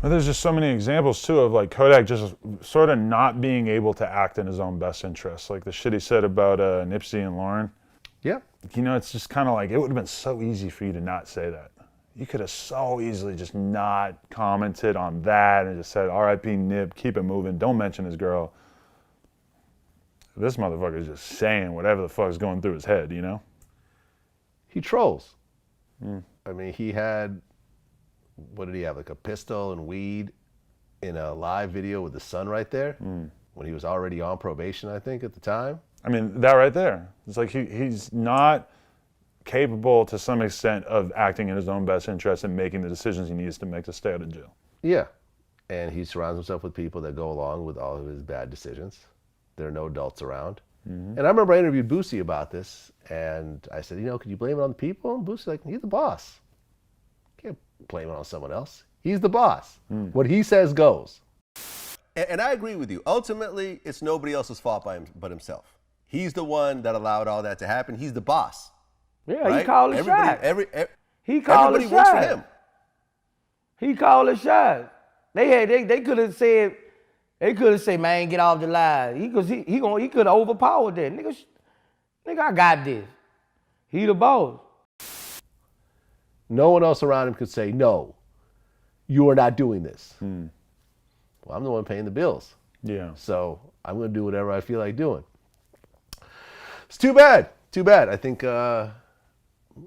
But there's just so many examples too of like Kodak just sort of not being able to act in his own best interest. Like the shit he said about Nipsey and Lauren. Yeah. You know, it's just kind of like, it would have been so easy for you to not say that. You could have so easily just not commented on that and just said, R.I.P. Nip, keep it moving, don't mention his girl. This motherfucker is just saying whatever the fuck's going through his head, you know? He trolls. I mean, he had, what did he have, like a pistol and weed in a live video with the sun right there when he was already on probation, I think, at the time. I mean, that right there. It's like he's not capable to some extent of acting in his own best interest and making the decisions he needs to make to stay out of jail. Yeah. And he surrounds himself with people that go along with all of his bad decisions. There are no adults around. And I remember I interviewed Boosie about this, and I said, you know, could you blame it on the people? And Boosie's like, he's the boss. Can't blame it on someone else. He's the boss. What he says goes. And I agree with you. Ultimately, it's nobody else's fault but himself. He's the one that allowed all that to happen. He's the boss. Yeah, right? he called the shot. He called the everybody works for shot. him. He called the shot. They could have said, man, get off the line. He could have overpowered that. Nigga, I got this. He the boss. No one else around him could say, no, you are not doing this. Well, I'm the one paying the bills. Yeah. So I'm going to do whatever I feel like doing. It's too bad. Too bad. I think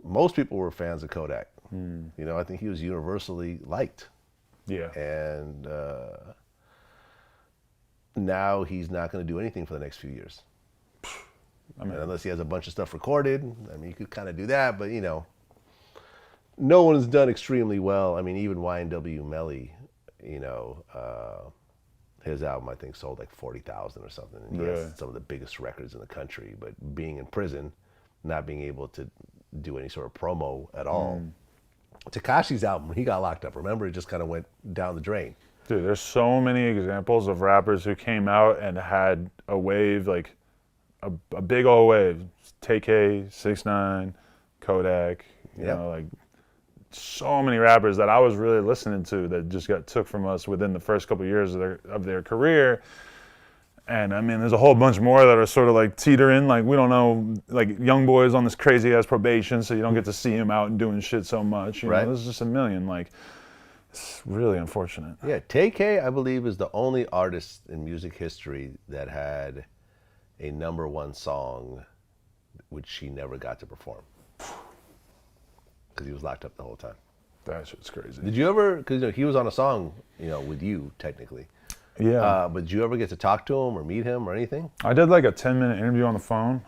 most people were fans of Kodak. You know, I think he was universally liked. Yeah. And now he's not going to do anything for the next few years. I mean, unless he has a bunch of stuff recorded. I mean, you could kind of do that, but you know, no one's done extremely well. I mean, even YNW Melly, you know, his album I think sold like 40,000 or something. And he has some of the biggest records in the country, but being in prison, not being able to do any sort of promo at all. Tekashi's album, when he got locked up, remember, it just kind of went down the drain. Dude, there's so many examples of rappers who came out and had a wave, like a big old wave. Tay-K, 6ix9ine, Kodak, you know, like so many rappers that I was really listening to that just got took from us within the first couple of years of their career. And I mean, there's a whole bunch more that are sort of like teetering, like we don't know, like Young Boy's on this crazy ass probation, so you don't get to see him out and doing shit so much. You know, there's just a million. Like, it's really unfortunate. Yeah, Tay-K, I believe, is the only artist in music history that had a #1 song which he never got to perform because he was locked up the whole time. That shit's crazy. Did you ever, because you know, he was on a song, you know, with you technically. Yeah. But did you ever get to talk to him or meet him or anything? I did like a 10-minute interview on the phone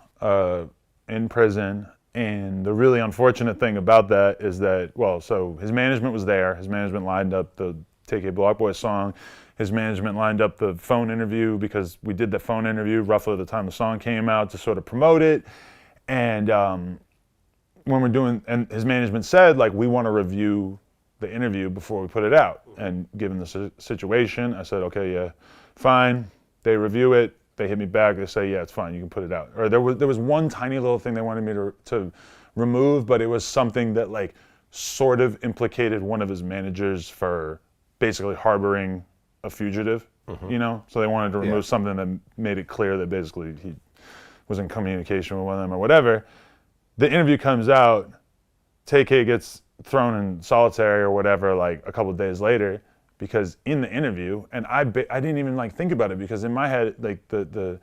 in prison. And the really unfortunate thing about that is that, well, so his management was there. His management lined up the Tay-K Block Boy song. His management lined up the phone interview because we did the phone interview roughly at the time the song came out to sort of promote it. And when we're doing, and his management said, like, we want to review the interview before we put it out. And given the situation, I said, okay, yeah, fine. They review it. They hit me back. They say, yeah, it's fine. You can put it out. Or there was one tiny little thing they wanted me to remove, but it was something that like sort of implicated one of his managers for basically harboring a fugitive, you know? So they wanted to remove something that made it clear that basically he was in communication with one of them or whatever. The interview comes out. Tay-K gets thrown in solitary or whatever like a couple of days later because in the interview, and I didn't even like think about it because in my head like the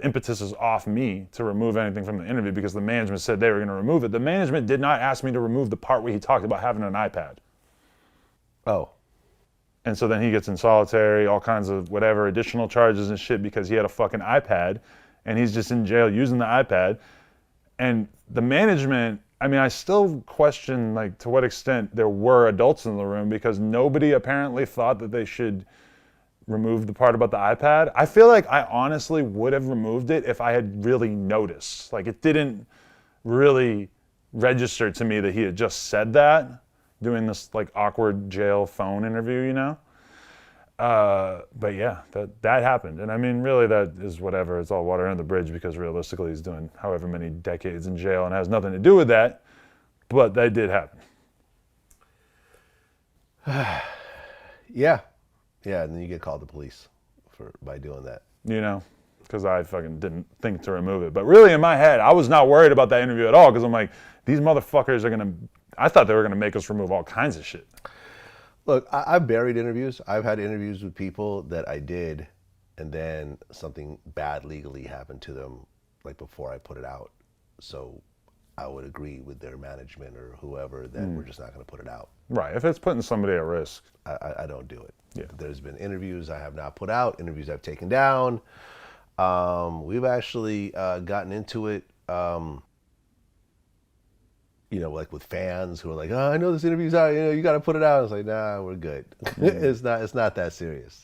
impetus is off me to remove anything from the interview because the management said they were going to remove it. The management did not ask me to remove the part where he talked about having an iPad. Oh. And so then he gets in solitary, all kinds of whatever additional charges and shit because he had a fucking iPad and he's just in jail using the iPad. And the management, I mean, I still question like to what extent there were adults in the room because nobody apparently thought that they should remove the part about the iPad. I feel like I honestly would have removed it if I had really noticed. Like it didn't really register to me that he had just said that doing this like awkward jail phone interview, you know? But yeah, that happened. And I mean, really that is whatever, it's all water under the bridge because realistically he's doing however many decades in jail and has nothing to do with that, but that did happen. Yeah, yeah, and then you get called to police by doing that. You know, because I fucking didn't think to remove it. But really, in my head, I was not worried about that interview at all because I'm like, these motherfuckers are gonna. I thought they were gonna make us remove all kinds of shit. Look, I've buried interviews. I've had interviews with people that I did, and then something bad legally happened to them, like before I put it out. So I would agree with their management or whoever that we're just not going to put it out. Right. If it's putting somebody at risk. I don't do it. Yeah. There's been interviews I have not put out, interviews I've taken down. We've actually gotten into it, like with fans who are like, oh, I know this interview's out, you got to put it out. It's like, nah, we're good. It's not that serious.